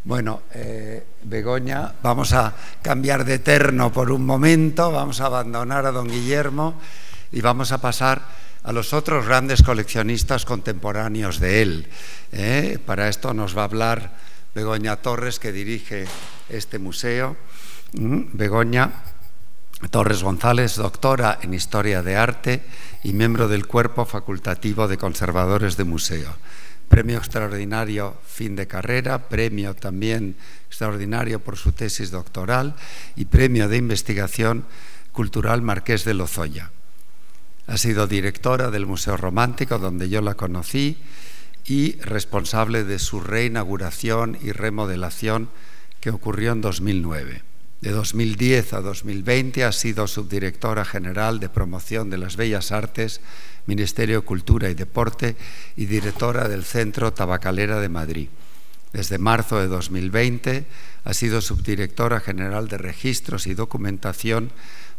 Bueno, Begoña, vamos a cambiar de terno por un momento, vamos a abandonar a don Guillermo y vamos a pasar a los otros grandes coleccionistas contemporáneos de él. Para esto nos va a hablar Begoña Torres, que dirige este museo. Begoña Torres González, doctora en Historia de Arte y miembro del Cuerpo Facultativo de Conservadores de Museo. Premio extraordinario fin de carrera, premio también extraordinario por su tesis doctoral y premio de investigación cultural Marqués de Lozoya. Ha sido directora del Museo Romántico, donde yo la conocí, y responsable de su reinauguración y remodelación que ocurrió en 2009. De 2010 a 2020 ha sido subdirectora general de promoción de las Bellas Artes, Ministerio de Cultura y Deporte y directora del Centro Tabacalera de Madrid. Desde marzo de 2020 ha sido subdirectora general de Registros y Documentación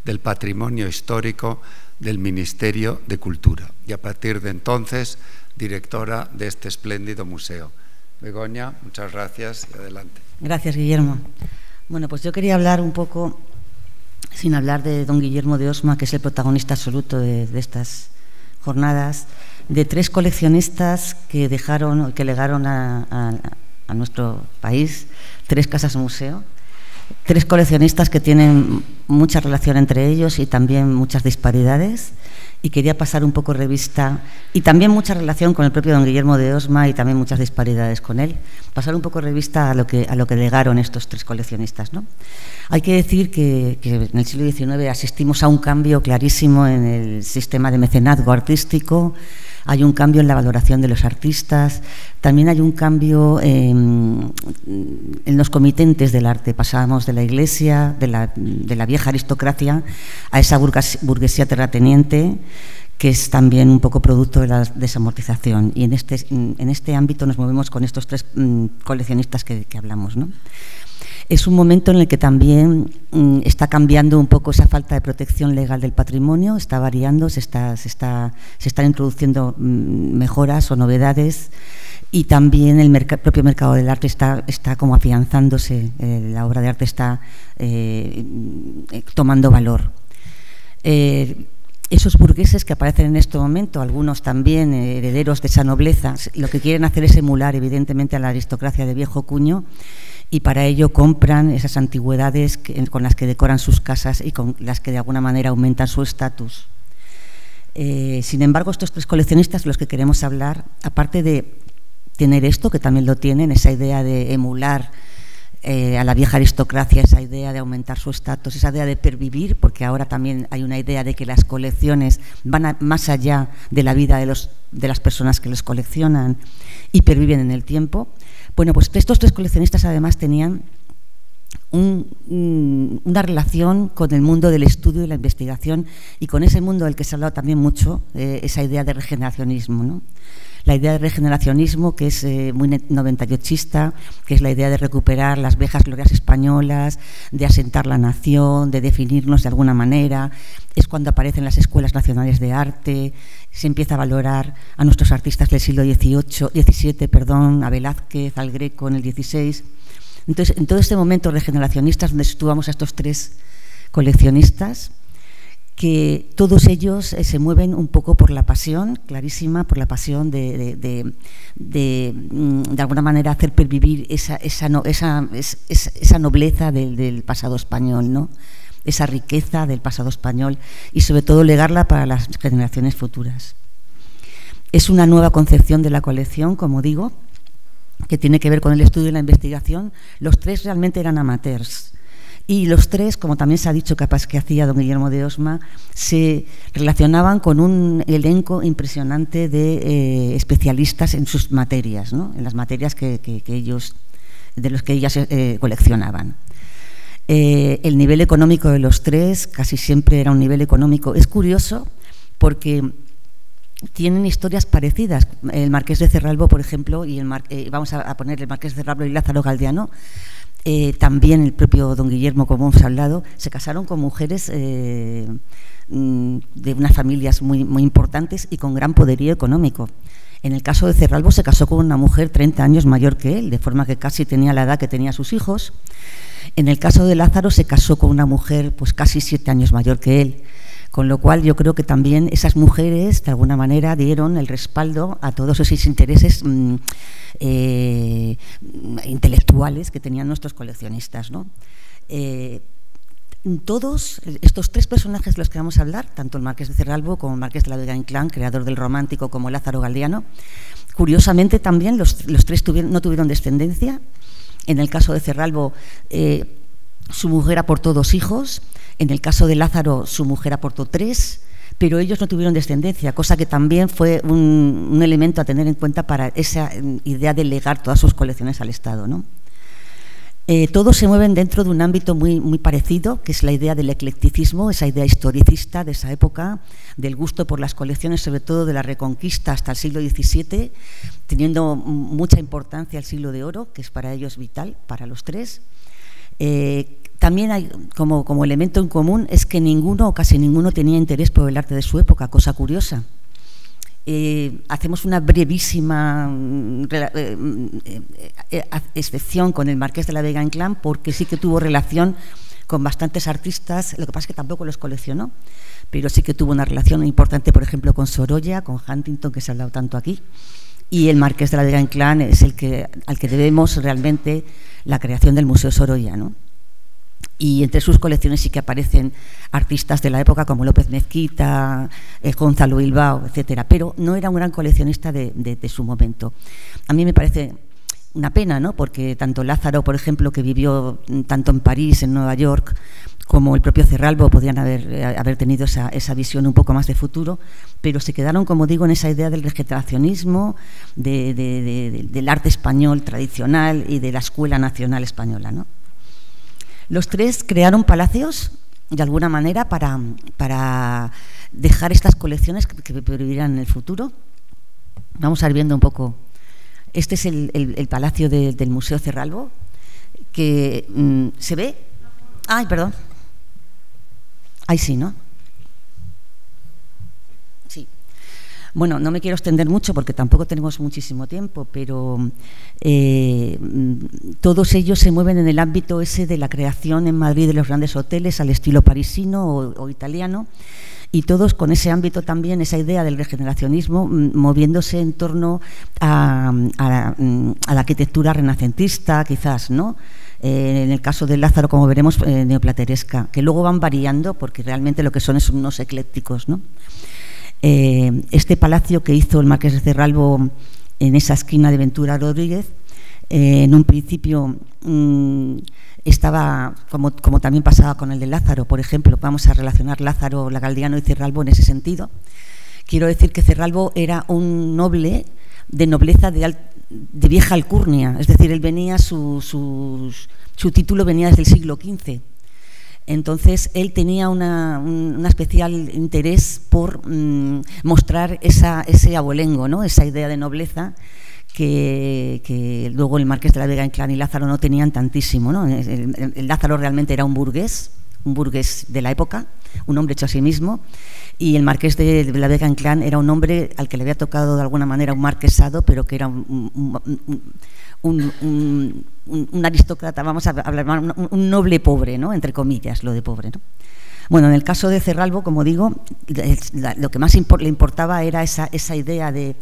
del Patrimonio Histórico del Ministerio de Cultura y a partir de entonces directora de este espléndido museo. Begoña, muchas gracias y adelante. Gracias, Guillermo. Bueno, pues yo quería hablar un poco, sin hablar de don Guillermo de Osma, que es el protagonista absoluto de estas jornadas, de tres coleccionistas que legaron a nuestro país tres casas museo, tres coleccionistas que tienen mucha relación entre ellos y también muchas disparidades, y quería pasar un poco revista, y también mucha relación con el propio don Guillermo de Osma y también muchas disparidades con él, pasar un poco revista a lo que legaron estos tres coleccionistas, ¿no? Hay que decir que en el siglo XIX asistimos a un cambio clarísimo en el sistema de mecenazgo artístico, hay un cambio en la valoración de los artistas, también hay un cambio en los comitentes del arte. Pasábamos de la Iglesia, de la vieja aristocracia, a esa burguesía terrateniente, que es también un poco producto de la desamortización. Y en este ámbito nos movemos con estos tres coleccionistas que hablamos, ¿no? Es un momento en el que también está cambiando un poco esa falta de protección legal del patrimonio, está variando, se están introduciendo mejoras o novedades, y también el propio mercado del arte está como afianzándose, la obra de arte está tomando valor. Esos burgueses que aparecen en este momento, algunos también herederos de esa nobleza, lo que quieren hacer es emular evidentemente a la aristocracia de viejo cuño, y para ello compran esas antigüedades con las que decoran sus casas y con las que de alguna manera aumentan su estatus. Sin embargo, estos tres coleccionistas de los que queremos hablar, aparte de tener esto, que también lo tienen, esa idea de emular a la vieja aristocracia, esa idea de aumentar su estatus, esa idea de pervivir, porque ahora también hay una idea de que las colecciones van más allá de la vida de las personas que los coleccionan y perviven en el tiempo. Bueno, pues estos tres coleccionistas además tenían una relación con el mundo del estudio y la investigación, y con ese mundo del que se ha hablado también mucho, esa idea de regeneracionismo, ¿no? La idea de regeneracionismo, que es muy 98ista, que es la idea de recuperar las viejas glorias españolas, de asentar la nación, de definirnos de alguna manera. Es cuando aparecen las escuelas nacionales de arte, se empieza a valorar a nuestros artistas del siglo XVII, a Velázquez, al Greco en el XVI. Entonces, en todo este momento regeneracionista, donde situamos a estos tres coleccionistas, que todos ellos se mueven un poco por la pasión, clarísima, por la pasión de alguna manera hacer pervivir esa nobleza del pasado español, ¿no? Esa riqueza del pasado español, y sobre todo legarla para las generaciones futuras. Es una nueva concepción de la colección, como digo, que tiene que ver con el estudio y la investigación. Los tres realmente eran amateurs. Y los tres, como también se ha dicho capaz que hacía don Guillermo de Osma, se relacionaban con un elenco impresionante de especialistas en sus materias, ¿no? En las materias de los que ellas coleccionaban. El nivel económico de los tres casi siempre era un nivel económico. Es curioso porque tienen historias parecidas. El Marqués de Cerralbo, por ejemplo, y vamos a poner el Marqués de Cerralbo y Lázaro Galdiano. También el propio don Guillermo, como hemos hablado, se casaron con mujeres de unas familias muy importantes y con gran poderío económico. En el caso de Cerralbo se casó con una mujer 30 años mayor que él, de forma que casi tenía la edad que tenía sus hijos. En el caso de Lázaro se casó con una mujer pues casi 7 años mayor que él, con lo cual yo creo que también esas mujeres de alguna manera dieron el respaldo a todos esos intereses intelectuales que tenían nuestros coleccionistas, ¿no? Todos estos 3 personajes de los que vamos a hablar, tanto el Marqués de Cerralbo como el Marqués de la Vega-Inclán, creador del romántico, como Lázaro Galdiano, curiosamente también los 3 no tuvieron descendencia. En el caso de Cerralbo, su mujer aportó 2 hijos. En el caso de Lázaro, su mujer aportó 3, pero ellos no tuvieron descendencia, cosa que también fue un elemento a tener en cuenta para esa idea de legar todas sus colecciones al Estado, ¿no? Todos se mueven dentro de un ámbito muy, muy parecido, que es la idea del eclecticismo, esa idea historicista de esa época, del gusto por las colecciones, sobre todo de la Reconquista hasta el siglo XVII, teniendo mucha importancia el siglo de oro, que es para ellos vital, para los 3. También hay como elemento en común es que ninguno o casi ninguno tenía interés por el arte de su época, cosa curiosa. Hacemos una brevísima excepción con el Marqués de la Vega-Inclán, porque sí que tuvo relación con bastantes artistas, lo que pasa es que tampoco los coleccionó, pero sí que tuvo una relación importante, por ejemplo, con Sorolla, con Huntington, que se ha hablado tanto aquí, y el Marqués de la Vega-Inclán es al que debemos realmente la creación del Museo Sorolla, ¿no? Y entre sus colecciones sí que aparecen artistas de la época como López Mezquita, Gonzalo Bilbao, etcétera, pero no era un gran coleccionista de su momento. A mí me parece una pena, ¿no? Porque tanto Lázaro, por ejemplo, que vivió tanto en París, en Nueva York, como el propio Cerralbo podían haber tenido esa visión un poco más de futuro, pero se quedaron, como digo, en esa idea del regeneracionismo, del arte español tradicional y de la escuela nacional española, ¿no? Los 3 crearon palacios, de alguna manera, para dejar estas colecciones que pervivirán en el futuro. Vamos a ir viendo un poco. Este es el palacio del Museo Cerralbo, que se ve. Ay, perdón. Ahí sí, ¿no? Sí. Bueno, no me quiero extender mucho porque tampoco tenemos muchísimo tiempo, pero todos ellos se mueven en el ámbito ese de la creación en Madrid de los grandes hoteles al estilo parisino o italiano, y todos con ese ámbito también, esa idea del regeneracionismo, moviéndose en torno a la arquitectura renacentista, quizás, ¿no? En el caso de Lázaro, como veremos, neoplateresca, que luego van variando porque realmente lo que son es unos eclécticos, ¿no? Este palacio que hizo el Marqués de Cerralbo en esa esquina de Ventura Rodríguez, en un principio estaba, como también pasaba con el de Lázaro, por ejemplo, vamos a relacionar Lázaro, Galdiano y Cerralbo en ese sentido. Quiero decir que Cerralbo era un noble de nobleza de vieja alcurnia, es decir, él venía, su título venía desde el siglo XV. Entonces, él tenía un especial interés por mostrar ese abolengo, ¿no? Esa idea de nobleza que luego el Marqués de la Vega-Inclán y Lázaro no tenían tantísimo, ¿no? El Lázaro realmente era un burgués de la época, un hombre hecho a sí mismo, y el Marqués de la Vega-Inclán era un hombre al que le había tocado de alguna manera un marquesado, pero que era un aristócrata, vamos a hablar, un noble pobre, ¿no? Entre comillas, lo de pobre, ¿no? Bueno, en el caso de Cerralbo, como digo, lo que más le importaba era esa idea de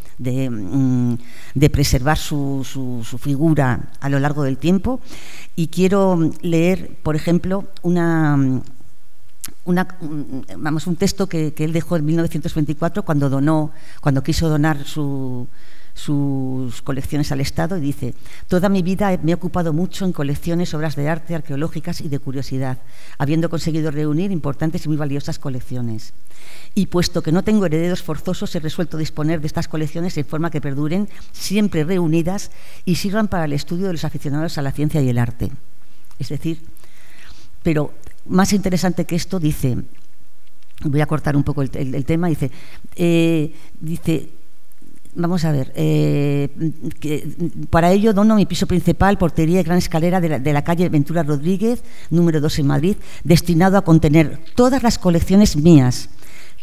preservar su figura a lo largo del tiempo, y quiero leer, por ejemplo, un texto que él dejó en 1924 cuando quiso donar sus colecciones al Estado, y dice: toda mi vida me he ocupado mucho en colecciones, obras de arte, arqueológicas y de curiosidad, habiendo conseguido reunir importantes y muy valiosas colecciones. Y puesto que no tengo herederos forzosos, he resuelto disponer de estas colecciones en forma que perduren, siempre reunidas, y sirvan para el estudio de los aficionados a la ciencia y el arte. Es decir, pero más interesante que esto, dice, voy a cortar un poco el tema, dice, vamos a ver, que para ello dono mi piso principal, portería y gran escalera de la calle Ventura Rodríguez, número 2 en Madrid, destinado a contener todas las colecciones mías,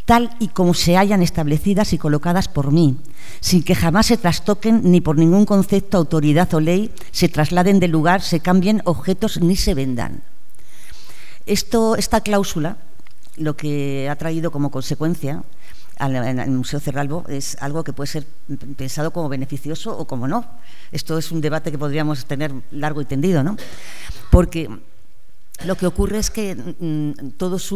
tal y como se hayan establecidas y colocadas por mí, sin que jamás se trastoquen ni por ningún concepto, autoridad o ley, se trasladen del lugar, se cambien objetos ni se vendan. Esta cláusula, lo que ha traído como consecuencia al Museo Cerralbo es algo que puede ser pensado como beneficioso o como no. Esto es un debate que podríamos tener largo y tendido, ¿no? Porque lo que ocurre es que todos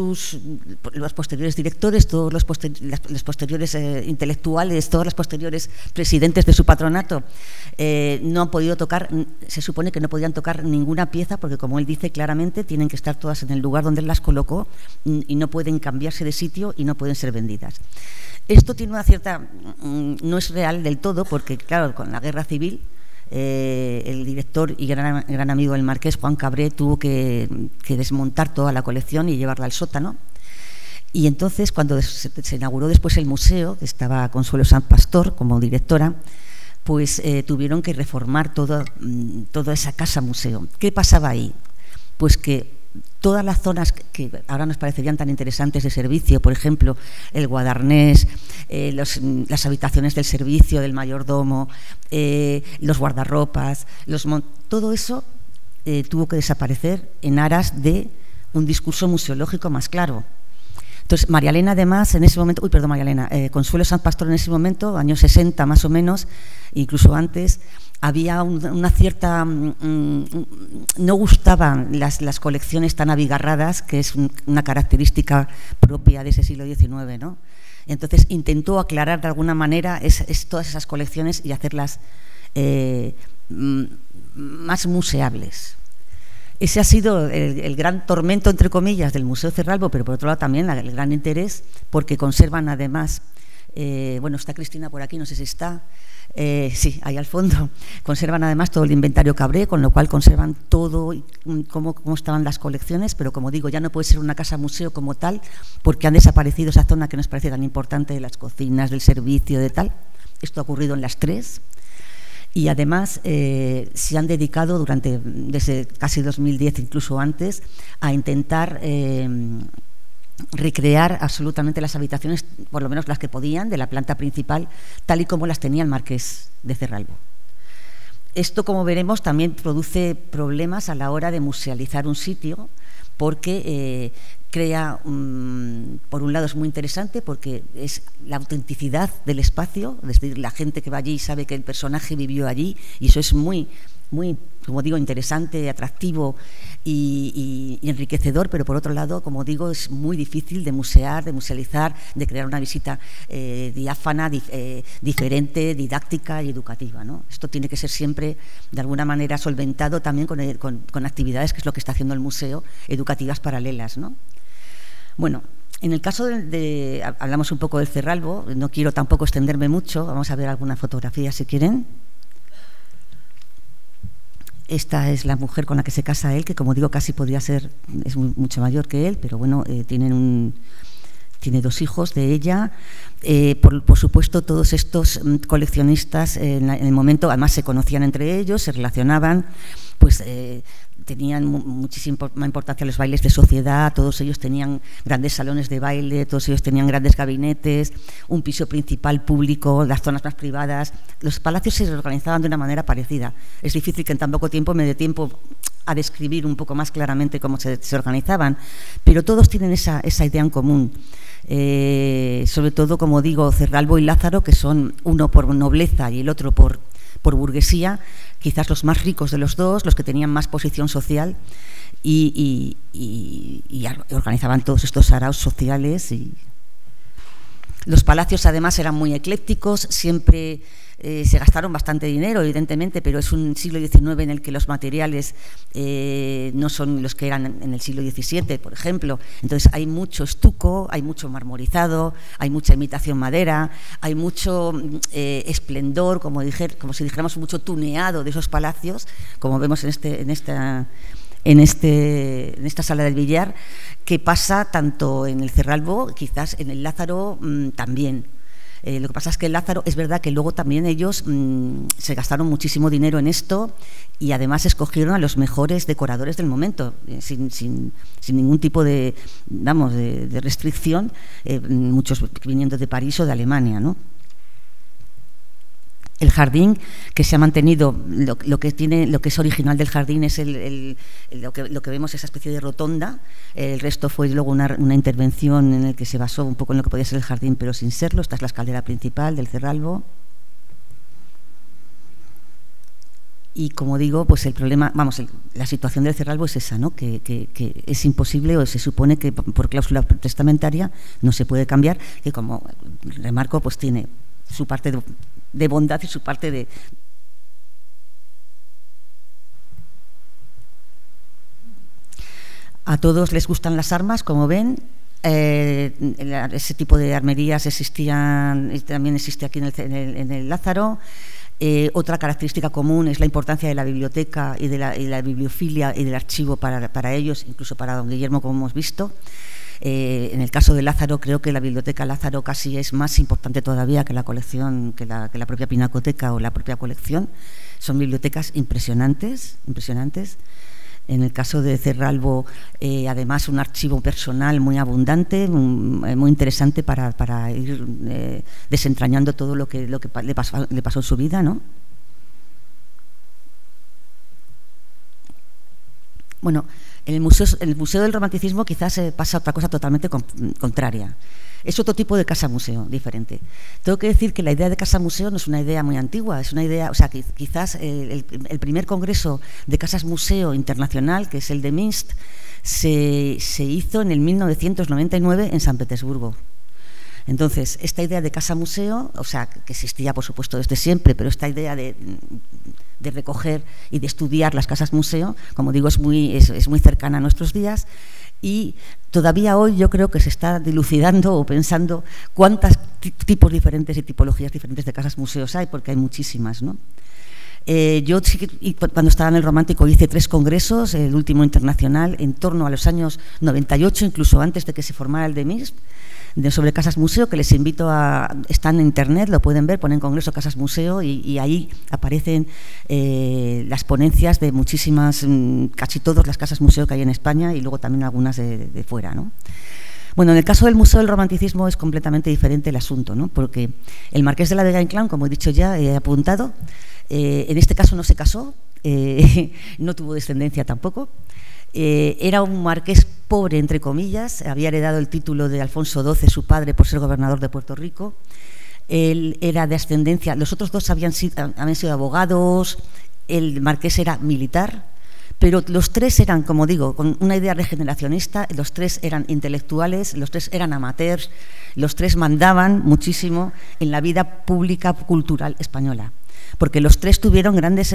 los posteriores directores, todos los posteriores intelectuales, todos los posteriores presidentes de su patronato no han podido tocar, se supone que no podían tocar ninguna pieza porque, como él dice claramente, tienen que estar todas en el lugar donde él las colocó y no pueden cambiarse de sitio y no pueden ser vendidas. Esto tiene una cierta... no es real del todo porque, claro, con la guerra civil el director y gran amigo del marqués, Juan Cabré, tuvo que desmontar toda la colección y llevarla al sótano. Y entonces, cuando se inauguró después el museo, que estaba Consuelo Sanz Pastor como directora, pues tuvieron que reformar toda esa casa museo. ¿Qué pasaba ahí? Pues que todas las zonas que ahora nos parecerían tan interesantes de servicio, por ejemplo, el guadarnés, las habitaciones del servicio, del mayordomo, los guardarropas, todo eso tuvo que desaparecer en aras de un discurso museológico más claro. Entonces, María Elena, además, en ese momento, Consuelo Sanz Pastor, en ese momento, años 60 más o menos, incluso antes, había una cierta... no gustaban las colecciones tan abigarradas, que es una característica propia de ese siglo XIX, ¿no? Entonces intentó aclarar de alguna manera todas esas colecciones y hacerlas más museables. Ese ha sido el gran tormento, entre comillas, del Museo Cerralbo, pero por otro lado también el gran interés, porque conservan además... está Cristina por aquí, no sé si está... sí, ahí al fondo. Conservan además todo el inventario Cabré, con lo cual conservan todo cómo estaban las colecciones, pero como digo, ya no puede ser una casa museo como tal, porque han desaparecido esa zona que nos parece tan importante de las cocinas, del servicio, de tal. Esto ha ocurrido en las tres. Y además se han dedicado desde casi 2010, incluso antes, a intentar recrear absolutamente las habitaciones, por lo menos las que podían, de la planta principal, tal y como las tenía el marqués de Cerralbo. Esto, como veremos, también produce problemas a la hora de musealizar un sitio, porque crea, por un lado es muy interesante porque es la autenticidad del espacio, es decir, la gente que va allí sabe que el personaje vivió allí, y eso es muy, como digo, interesante, atractivo y enriquecedor, pero por otro lado, como digo, es muy difícil de musear, de musealizar, de crear una visita diáfana, diferente, didáctica y educativa, ¿no? Esto tiene que ser siempre, de alguna manera, solventado también con actividades, que es lo que está haciendo el museo, educativas paralelas, ¿no? Bueno, en el caso hablamos un poco del Cerralbo, no quiero tampoco extenderme mucho, vamos a ver alguna fotografía si quieren. Esta es la mujer con la que se casa él, que, como digo, casi podría ser, es mucho mayor que él, pero bueno, tiene 2 hijos de ella. Por supuesto, todos estos coleccionistas en el momento, además, se conocían entre ellos, se relacionaban, pues tenían muchísima importancia los bailes de sociedad, todos ellos tenían grandes salones de baile, todos ellos tenían grandes gabinetes, un piso principal público, las zonas más privadas. Los palacios se organizaban de una manera parecida. Es difícil que en tan poco tiempo me dé tiempo a describir un poco más claramente cómo se organizaban, pero todos tienen esa idea en común. Sobre todo, como digo, Cerralbo y Lázaro, que son uno por nobleza y el otro por burguesía, quizás los más ricos de los dos, los que tenían más posición social y organizaban todos estos saraos sociales. Y los palacios, además, eran muy eclécticos, siempre se gastaron bastante dinero, evidentemente, pero es un siglo XIX en el que los materiales no son los que eran en el siglo XVII, por ejemplo. Entonces hay mucho estuco, hay mucho marmorizado, hay mucha imitación madera, hay mucho esplendor, como si dijéramos, mucho tuneado de esos palacios, como vemos en esta sala del billar, que pasa tanto en el Cerralbo, quizás en el Lázaro también. Lo que pasa es que el Lázaro, es verdad que luego también ellos se gastaron muchísimo dinero en esto y además escogieron a los mejores decoradores del momento, sin ningún tipo de restricción, muchos viniendo de París o de Alemania, ¿no? El jardín que se ha mantenido, lo que es original del jardín es lo que vemos, esa especie de rotonda. El resto fue luego una intervención en la que se basó un poco en lo que podía ser el jardín, pero sin serlo. Esta es la escalera principal del Cerralbo. Y como digo, pues el problema, la situación del Cerralbo es esa, ¿no? Que es imposible, o se supone que por cláusula testamentaria no se puede cambiar, que como remarco, pues tiene su parte de bondad y su parte de... A todos les gustan las armas, como ven. Ese tipo de armerías también existe aquí en el Lázaro. Otra característica común es la importancia de la biblioteca y de la bibliofilia y del archivo para ellos, incluso para don Guillermo, como hemos visto. En el caso de Lázaro, creo que la biblioteca Lázaro casi es más importante todavía que la colección, que la propia pinacoteca o la propia colección. Son bibliotecas impresionantes. En el caso de Cerralbo, además, un archivo personal muy abundante, muy interesante para ir desentrañando todo lo que le pasó en su vida, ¿no? Bueno, en el Museo del Romanticismo quizás pasa otra cosa totalmente contraria. Es otro tipo de casa-museo, diferente. Tengo que decir que la idea de casa-museo no es una idea muy antigua, es una idea, o sea, que quizás el primer congreso de casas-museo internacional, que es el de Minsk, se hizo en el 1999 en San Petersburgo. Entonces, esta idea de casa-museo, o sea, que existía, por supuesto, desde siempre, pero esta idea de recoger y de estudiar las casas-museo, como digo, es muy cercana a nuestros días. Y todavía hoy yo creo que se está dilucidando o pensando cuántos tipos diferentes y tipologías diferentes de casas museos hay, porque hay muchísimas, ¿no? Yo cuando estaba en el Romántico hice 3 congresos, el último internacional en torno a los años 98, incluso antes de que se formara el de Minsk, sobre casas museo, que les invito están en internet, lo pueden ver, ponen Congreso Casas Museo y ahí aparecen las ponencias de muchísimas, casi todas las casas museo que hay en España y luego también algunas de fuera, ¿no? Bueno, en el caso del Museo del Romanticismo es completamente diferente el asunto, ¿no? Porque el Marqués de la Vega-Inclán, como he dicho ya, he apuntado, en este caso no se casó, no tuvo descendencia tampoco. Era un marqués pobre, entre comillas, había heredado el título de Alfonso XII, su padre, por ser gobernador de Puerto Rico. Él era de ascendencia, los otros dos habían sido abogados, el marqués era militar, pero los 3 eran, como digo, con una idea regeneracionista, los 3 eran intelectuales, los 3 eran amateurs, los 3 mandaban muchísimo en la vida pública cultural española. Porque los 3 tuvieron grandes,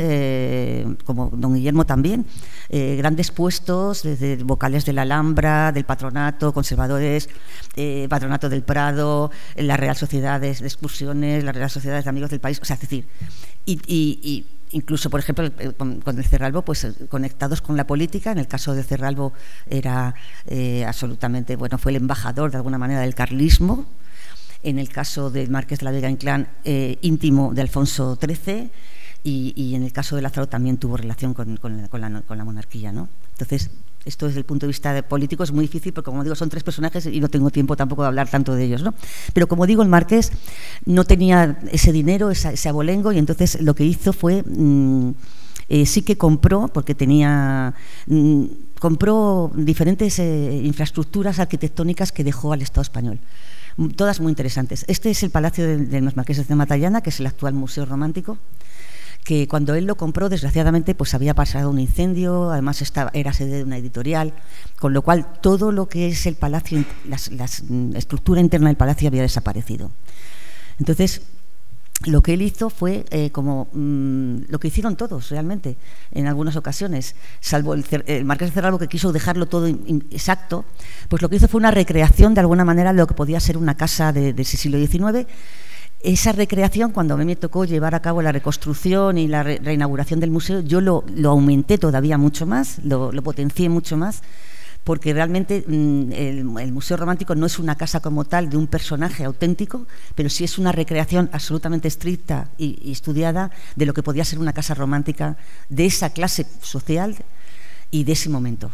como don Guillermo también, grandes puestos, desde vocales de la Alhambra, del patronato, conservadores, patronato del Prado, la Real Sociedad de Excursiones, la Real Sociedad de Amigos del País, o sea, es decir, y incluso, por ejemplo, con el Cerralbo, pues conectados con la política. En el caso de Cerralbo era absolutamente, bueno, fue el embajador de alguna manera del carlismo. En el caso del Marqués de la Vega-Inclán, íntimo de Alfonso XIII, y en el caso de Lázaro también tuvo relación con la monarquía, ¿no? Entonces, esto desde el punto de vista político es muy difícil, porque como digo, son 3 personajes y no tengo tiempo tampoco de hablar tanto de ellos, ¿no? Pero como digo, el Marqués no tenía ese dinero, ese abolengo, y entonces lo que hizo fue, sí que compró, porque compró diferentes infraestructuras arquitectónicas que dejó al Estado español. Todas muy interesantes. Este es el Palacio de los Marqueses de Matallana, que es el actual Museo Romántico, que cuando él lo compró, desgraciadamente, pues había pasado un incendio, además era sede de una editorial, con lo cual todo lo que es el palacio, la estructura interna del palacio había desaparecido. Entonces, lo que él hizo fue lo que hicieron todos realmente en algunas ocasiones, salvo el Marqués de Cerralbo, que quiso dejarlo todo exacto, pues lo que hizo fue una recreación de alguna manera de lo que podía ser una casa del siglo XIX. Esa recreación, cuando a mí me tocó llevar a cabo la reconstrucción y la reinauguración del museo, yo lo aumenté todavía mucho más, lo potencié mucho más, porque realmente el Museo Romántico no es una casa como tal de un personaje auténtico, pero sí es una recreación absolutamente estricta y estudiada de lo que podía ser una casa romántica de esa clase social y de ese momento.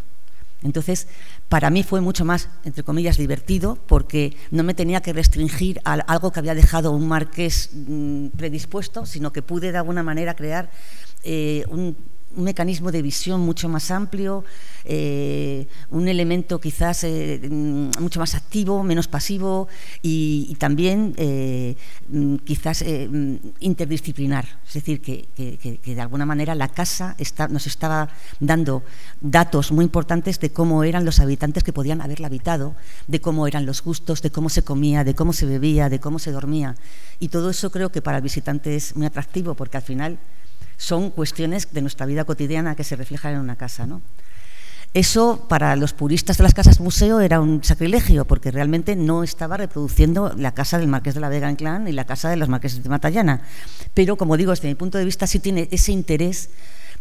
Entonces, para mí fue mucho más, entre comillas, divertido, porque no me tenía que restringir a algo que había dejado un marqués predispuesto, sino que pude de alguna manera crear un mecanismo de visión mucho más amplio, un elemento quizás mucho más activo, menos pasivo y también quizás interdisciplinar. Es decir, que de alguna manera la casa nos estaba dando datos muy importantes de cómo eran los habitantes que podían haberla habitado, de cómo eran los gustos, de cómo se comía, de cómo se bebía, de cómo se dormía. Y todo eso creo que para el visitante es muy atractivo, porque al final son cuestiones de nuestra vida cotidiana que se reflejan en una casa, ¿no? Eso, para los puristas de las casas museo, era un sacrilegio, porque realmente no estaba reproduciendo la casa del Marqués de la Vega-Inclán y la casa de los marqueses de Matallana. Pero, como digo, desde mi punto de vista sí tiene ese interés,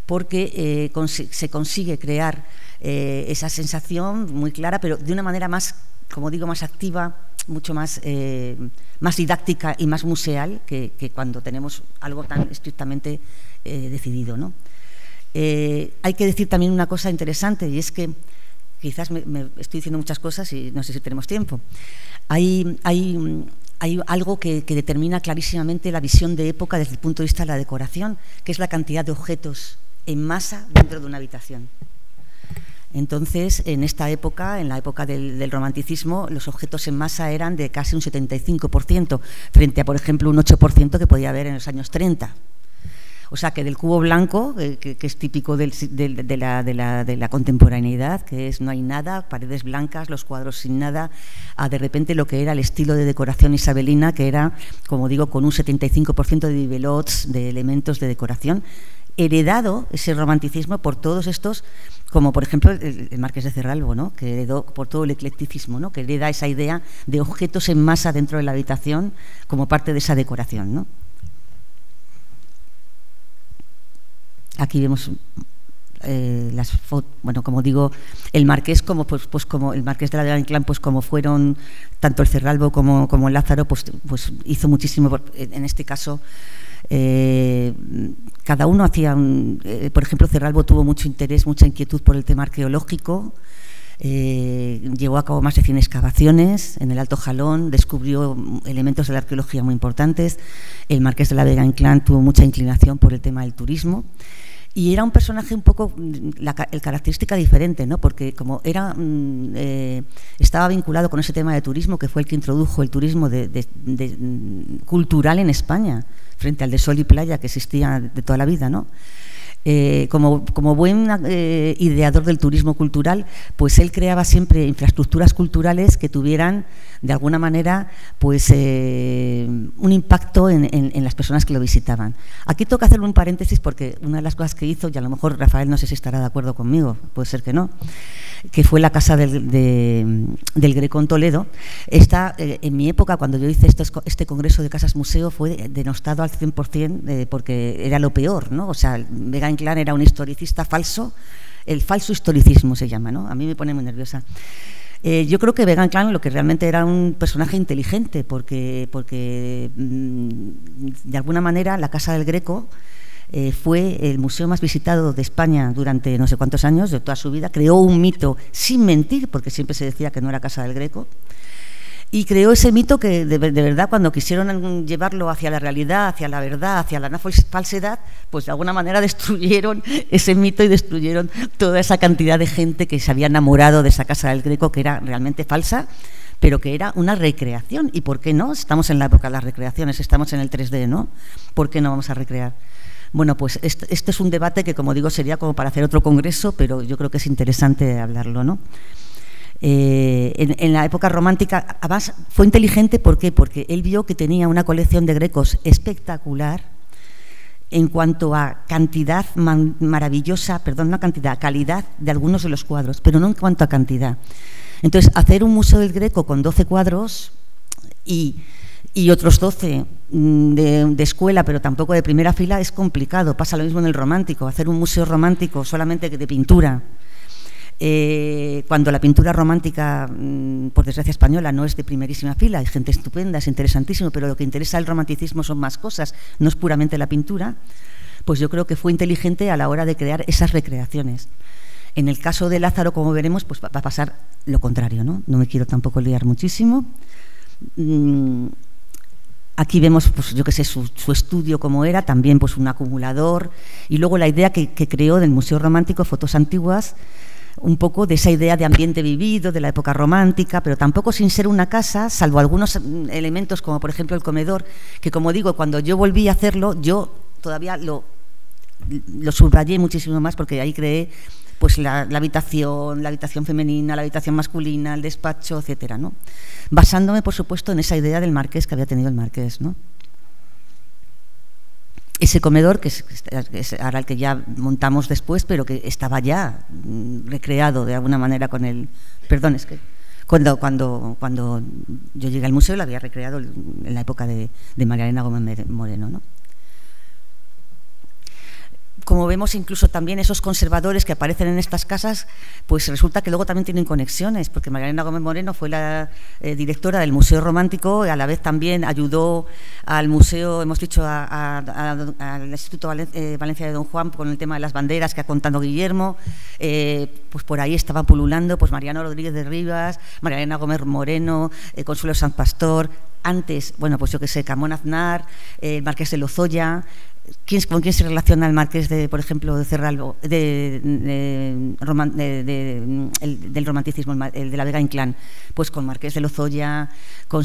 porque se consigue crear esa sensación muy clara, pero de una manera más, como digo, más activa, mucho más didáctica y más museal que cuando tenemos algo tan estrictamente decidido, ¿no? Hay que decir también una cosa interesante, y es que quizás me estoy diciendo muchas cosas y no sé si tenemos tiempo. Hay algo que determina clarísimamente la visión de época desde el punto de vista de la decoración, que es la cantidad de objetos en masa dentro de una habitación. Entonces, en esta época, en la época del romanticismo, los objetos en masa eran de casi un 75%, frente a, por ejemplo, un 8% que podía haber en los años 30. O sea, que del cubo blanco, que es típico de la contemporaneidad, que es no hay nada, paredes blancas, los cuadros sin nada, a de repente lo que era el estilo de decoración isabelina, que era, como digo, con un 75% de bibelots, de elementos de decoración, heredado ese romanticismo por todos estos, como por ejemplo el Marqués de Cerralbo, ¿no? Que heredó por todo el eclecticismo, ¿no? Que hereda esa idea de objetos en masa dentro de la habitación como parte de esa decoración, ¿no? Aquí vemos las fotos, bueno, como digo, el Marqués como pues como el Marqués de la Vega-Inclán, pues como fueron tanto el Cerralbo como el Lázaro, pues hizo muchísimo, en este caso cada uno hacía por ejemplo, Cerralbo tuvo mucho interés, mucha inquietud por el tema arqueológico, llevó a cabo más de 100 excavaciones en el Alto Jalón, descubrió elementos de la arqueología muy importantes. El Marqués de la Vega-Inclán tuvo mucha inclinación por el tema del turismo. Y era un personaje un poco, el característica diferente, ¿no? Porque como era, estaba vinculado con ese tema de turismo, que fue el que introdujo el turismo cultural en España, frente al de sol y playa que existía de toda la vida, ¿no? Como buen ideador del turismo cultural, pues él creaba siempre infraestructuras culturales que tuvieran, de alguna manera, pues un impacto en las personas que lo visitaban. Aquí toca hacer un paréntesis porque una de las cosas que hizo, y a lo mejor Rafael no sé si estará de acuerdo conmigo, puede ser que no, que fue la casa del Greco en Toledo. En mi época, cuando yo hice este congreso de casas museo, fue denostado al 100% porque era lo peor, ¿no? O sea, Vega-Inclán era un historicista falso, el falso historicismo se llama, ¿no? A mí me pone muy nerviosa. Yo creo que Vega-Inclán lo que realmente era un personaje inteligente, porque de alguna manera la Casa del Greco fue el museo más visitado de España durante no sé cuántos años, de toda su vida. Creó un mito sin mentir, porque siempre se decía que no era Casa del Greco, y creó ese mito que de verdad, cuando quisieron llevarlo hacia la realidad, hacia la verdad, hacia la no falsedad, pues de alguna manera destruyeron ese mito y destruyeron toda esa cantidad de gente que se había enamorado de esa Casa del Greco, que era realmente falsa, pero que era una recreación. ¿Y por qué no? Estamos en la época de las recreaciones, estamos en el 3D, ¿no? ¿Por qué no vamos a recrear? Bueno, pues este es un debate que, como digo, sería como para hacer otro congreso, pero yo creo que es interesante hablarlo, ¿no? En la época romántica, además, fue inteligente. ¿Por qué? Porque él vio que tenía una colección de Grecos espectacular en cuanto a cantidad maravillosa, perdón, no cantidad, calidad de algunos de los cuadros, pero no en cuanto a cantidad. Entonces, hacer un museo del Greco con 12 cuadros y otros 12 de escuela, pero tampoco de primera fila, es complicado. Pasa lo mismo en el romántico. Hacer un museo romántico solamente de pintura, cuando la pintura romántica, por desgracia española, no es de primerísima fila, hay gente estupenda, es interesantísimo, pero lo que interesa al romanticismo son más cosas, no es puramente la pintura, pues yo creo que fue inteligente a la hora de crear esas recreaciones. En el caso de Lázaro, como veremos, pues va a pasar lo contrario, ¿no? No me quiero tampoco liar muchísimo. Aquí vemos, pues yo qué sé, su estudio como era, también pues un acumulador, y luego la idea que creó del Museo Romántico, fotos antiguas, un poco de esa idea de ambiente vivido, de la época romántica, pero tampoco sin ser una casa, salvo algunos elementos como por ejemplo el comedor, que como digo, cuando yo volví a hacerlo, yo todavía lo subrayé muchísimo más, porque ahí creé pues la habitación femenina, la habitación masculina, el despacho, etcétera, ¿no? Basándome, por supuesto, en esa idea del marqués que había tenido el marqués, ¿no? Ese comedor, que es ahora el que ya montamos después, pero que estaba ya recreado de alguna manera con el... Perdón, es que cuando yo llegué al museo lo había recreado en la época de María Elena Gómez Moreno, ¿no? Como vemos, incluso también esos conservadores que aparecen en estas casas, pues resulta que luego también tienen conexiones, porque María Elena Gómez Moreno fue la directora del Museo Romántico y a la vez también ayudó al museo, hemos dicho, al Instituto Valencia de Don Juan con el tema de las banderas que ha contado Guillermo. Pues por ahí estaban pululando pues Mariano Rodríguez de Rivas, María Elena Gómez Moreno, Consuelo Sanz Pastor, antes, bueno, pues yo qué sé, Camón Aznar, el Marqués de Lozoya. ¿Con quién se relaciona el marqués de, por ejemplo, de Cerralbo, del romanticismo, el de la Vega Inclán? Pues con Marqués de Lozoya, con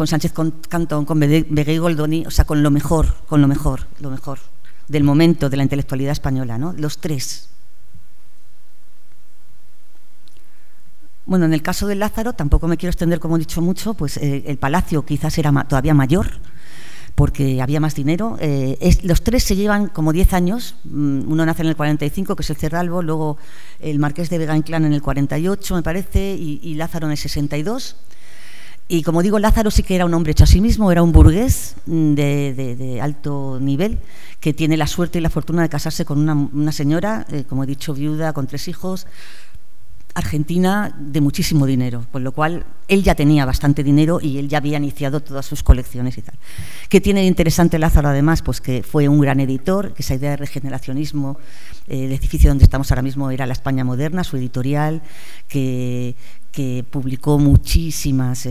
Sánchez Cantón, con Vegué y Goldoni, o sea, con lo mejor del momento de la intelectualidad española, ¿no? Los tres. Bueno, en el caso de Lázaro, tampoco me quiero extender, como he dicho mucho, pues el palacio quizás era todavía mayor, porque había más dinero. Los tres se llevan como 10 años. Uno nace en el 45, que es el Cerralbo, luego el Marqués de Vega Inclán en el 48, me parece, y Lázaro en el 62. Y como digo, Lázaro sí que era un hombre hecho a sí mismo, era un burgués de alto nivel, que tiene la suerte y la fortuna de casarse con una señora, como he dicho, viuda, con 3 hijos, argentina, de muchísimo dinero, con lo cual él ya tenía bastante dinero y él ya había iniciado todas sus colecciones y tal. ¿Qué tiene de interesante Lázaro además? Pues que fue un gran editor, que esa idea de regeneracionismo, el edificio donde estamos ahora mismo era la España Moderna, su editorial, que publicó muchísimos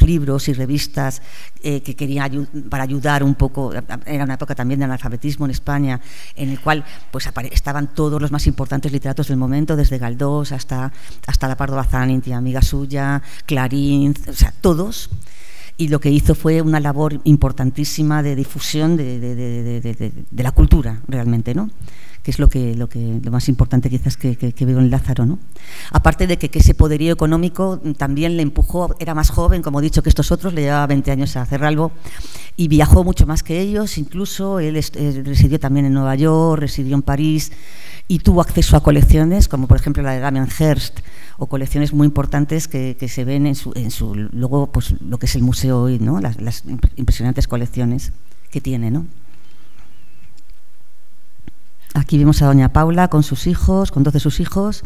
libros y revistas que quería para ayudar un poco. Era una época también de analfabetismo en España, en el cual pues estaban todos los más importantes literatos del momento, desde Galdós hasta la Pardo Bazán, íntima amiga suya, Clarín, o sea, todos. Y lo que hizo fue una labor importantísima de difusión de la cultura, realmente, ¿no? Que es lo más importante quizás que veo en Lázaro, ¿no? Aparte de que ese poderío económico también le empujó, era más joven, como he dicho, que estos otros, le llevaba 20 años a Cerralbo y viajó mucho más que ellos, incluso él residió también en Nueva York, residió en París y tuvo acceso a colecciones, como por ejemplo la de Damien Hirst, o colecciones muy importantes que se ven en su luego pues lo que es el museo hoy, ¿no? Las impresionantes colecciones que tiene, ¿no? Aquí vemos a doña Paula con sus hijos, con 12 sus hijos.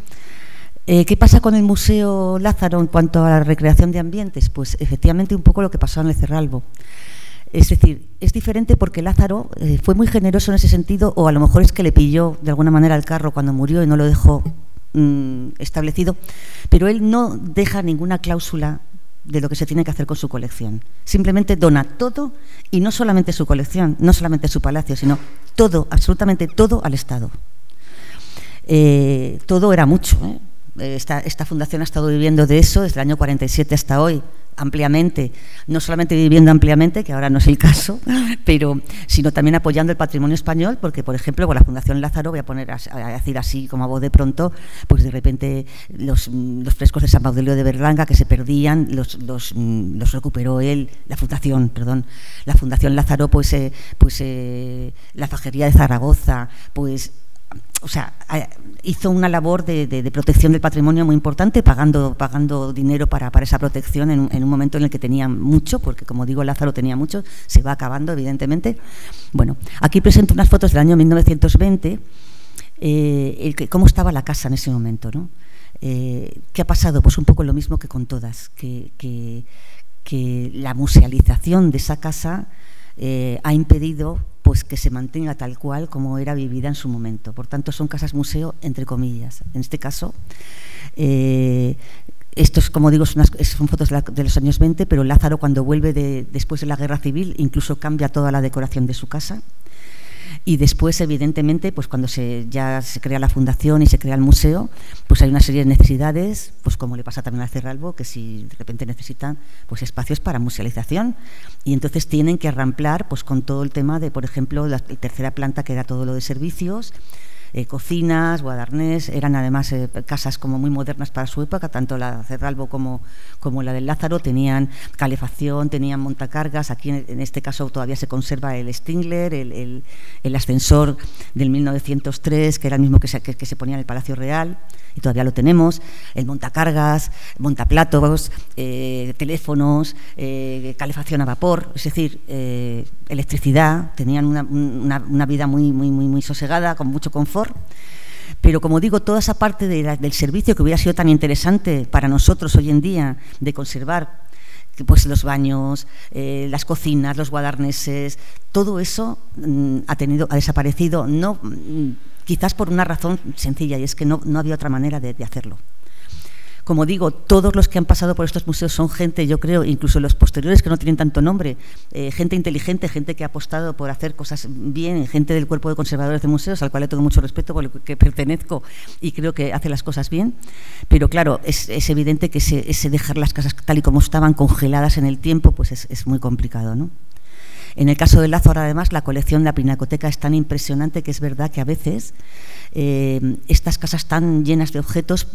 ¿Qué pasa con el Museo Lázaro en cuanto a la recreación de ambientes? Pues efectivamente un poco lo que pasó en el Cerralbo. Es decir, es diferente porque Lázaro fue muy generoso en ese sentido, o a lo mejor es que le pilló de alguna manera el carro cuando murió y no lo dejó establecido, pero él no deja ninguna cláusula de lo que se tiene que hacer con su colección. Simplemente dona todo, y no solamente su colección, no solamente su palacio, sino todo, absolutamente todo al Estado. Todo era mucho, ¿eh? Esta fundación ha estado viviendo de eso desde el año 47 hasta hoy, ampliamente, no solamente viviendo ampliamente, que ahora no es el caso, sino también apoyando el patrimonio español, porque, por ejemplo, con la Fundación Lázaro, voy a decir así como a voz de pronto, pues de repente los frescos de San Baudilio de Berlanga que se perdían, los recuperó él, la Fundación Lázaro, la Fajería de Zaragoza, pues... O sea, hizo una labor de protección del patrimonio muy importante, pagando dinero para esa protección en un momento en el que tenía mucho, porque como digo, Lázaro tenía mucho, se va acabando, evidentemente. Bueno, aquí presento unas fotos del año 1920, cómo estaba la casa en ese momento, ¿no? ¿Qué ha pasado? Pues un poco lo mismo que con todas, que la musealización de esa casa ha impedido pues que se mantenga tal cual como era vivida en su momento. Por tanto, son casas museo entre comillas. En este caso, estos, como digo, son fotos de los años 20, pero Lázaro, cuando vuelve después de la Guerra Civil, incluso cambia toda la decoración de su casa. Y después, evidentemente, pues cuando ya se crea la fundación y se crea el museo, pues hay una serie de necesidades, pues como le pasa también al Cerralbo, que si de repente necesitan pues espacios para musealización, y entonces tienen que arramplar pues con todo el tema de, por ejemplo, la tercera planta, que era todo lo de servicios, cocinas, guadarnés, eran además casas como muy modernas para su época, tanto la Cerralbo como la del Lázaro, tenían calefacción, tenían montacargas. Aquí en este caso todavía se conserva el Stingler, el ascensor del 1903, que era el mismo que se ponía en el Palacio Real, y todavía lo tenemos, el montacargas, montaplatos, teléfonos, calefacción a vapor, es decir, electricidad. Tenían una vida muy sosegada, con mucho confort. Pero, como digo, toda esa parte del servicio, que hubiera sido tan interesante para nosotros hoy en día de conservar, pues los baños, las cocinas, los guadarneses, todo eso ha desaparecido, no, quizás por una razón sencilla, y es que no había otra manera de hacerlo. Como digo, todos los que han pasado por estos museos son gente, yo creo, incluso los posteriores que no tienen tanto nombre, gente inteligente, gente que ha apostado por hacer cosas bien, gente del cuerpo de conservadores de museos, al cual le tengo mucho respeto, por el que pertenezco, y creo que hace las cosas bien. Pero claro, es evidente que ese dejar las casas tal y como estaban, congeladas en el tiempo, pues es muy complicado, ¿no? En el caso de Lázaro, además, la colección de la Pinacoteca es tan impresionante que es verdad que a veces estas casas tan llenas de objetos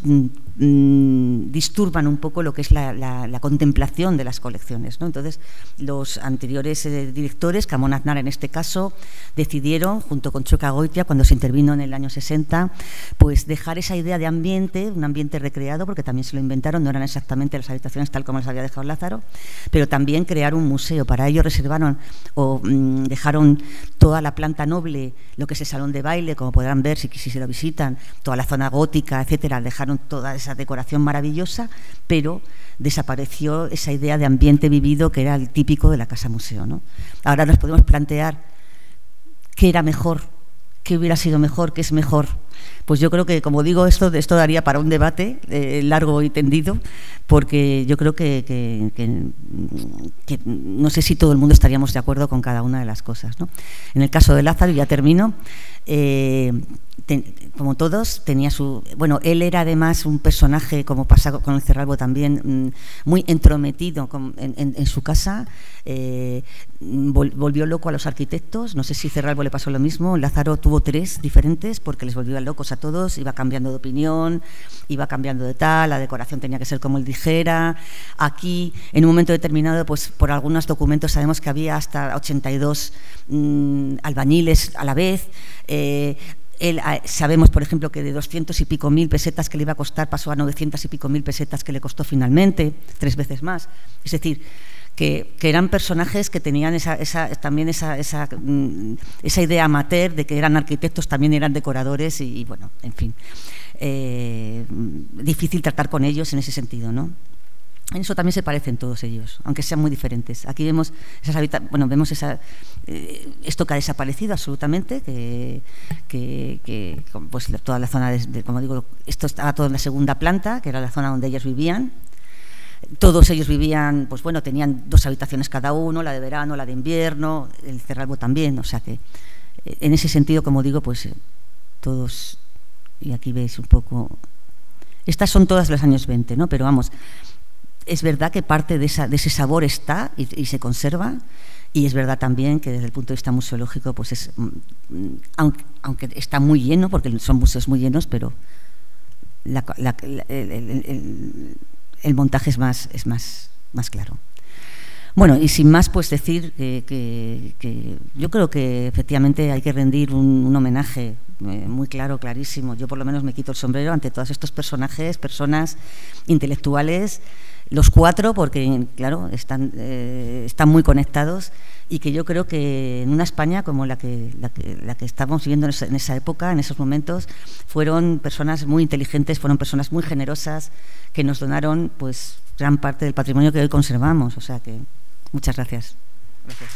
disturban un poco lo que es la contemplación de las colecciones, ¿no? Entonces, los anteriores directores, Camón Aznar en este caso, decidieron, junto con Chueca Goitia, cuando se intervino en el año 60, pues dejar esa idea de ambiente, un ambiente recreado, porque también se lo inventaron, no eran exactamente las habitaciones tal como las había dejado Lázaro, pero también crear un museo. Para ello reservaron o dejaron toda la planta noble, lo que es el salón de baile, como podrán ver si se lo visitan, toda la zona gótica, etcétera, dejaron toda esa decoración maravillosa, pero desapareció esa idea de ambiente vivido que era el típico de la casa museo, ¿no? Ahora nos podemos plantear qué era mejor, qué hubiera sido mejor, qué es mejor. Pues yo creo que, como digo, esto daría para un debate largo y tendido, porque yo creo que no sé si todo el mundo estaríamos de acuerdo con cada una de las cosas, ¿no? En el caso de Lázaro, ya termino, como todos, tenía su... Bueno, él era además un personaje, como pasa con el Cerralbo también, muy entrometido en su casa. Volvió loco a los arquitectos. No sé si Cerralbo le pasó lo mismo. Lázaro tuvo 3 diferentes porque les volvió locos a todos. Iba cambiando de opinión, iba cambiando de tal, la decoración tenía que ser como él dijera. Aquí, en un momento determinado, pues por algunos documentos sabemos que había hasta 82 albañiles a la vez. Sabemos, por ejemplo, que de 200 y pico mil pesetas que le iba a costar pasó a 900 y pico mil pesetas que le costó finalmente, 3 veces más. Es decir, que eran personajes que tenían también esa idea amateur de que eran arquitectos, también eran decoradores y bueno, en fin, difícil tratar con ellos en ese sentido, ¿no? En eso también se parecen todos ellos, aunque sean muy diferentes. Aquí vemos esto que ha desaparecido absolutamente, que pues toda la zona como digo, esto estaba todo en la segunda planta, que era la zona donde ellos vivían. Todos ellos vivían, pues bueno, tenían 2 habitaciones cada uno, la de verano, la de invierno, el Cerralbo también, o sea que en ese sentido, como digo, pues todos, y aquí veis un poco, estas son todas de los años 20, ¿no? Pero vamos, es verdad que parte de ese sabor está y se conserva, y es verdad también que desde el punto de vista museológico, pues aunque está muy lleno, porque son museos muy llenos, pero el montaje es más claro. Bueno, y sin más, pues decir que yo creo que efectivamente hay que rendir un homenaje muy claro, clarísimo. Yo por lo menos me quito el sombrero ante todos estos personajes, personas intelectuales, los 4, porque claro, están muy conectados, y que yo creo que en una España como la que estamos viviendo en esa época, en esos momentos, fueron personas muy inteligentes, fueron personas muy generosas, que nos donaron pues gran parte del patrimonio que hoy conservamos. O sea que muchas gracias. Gracias.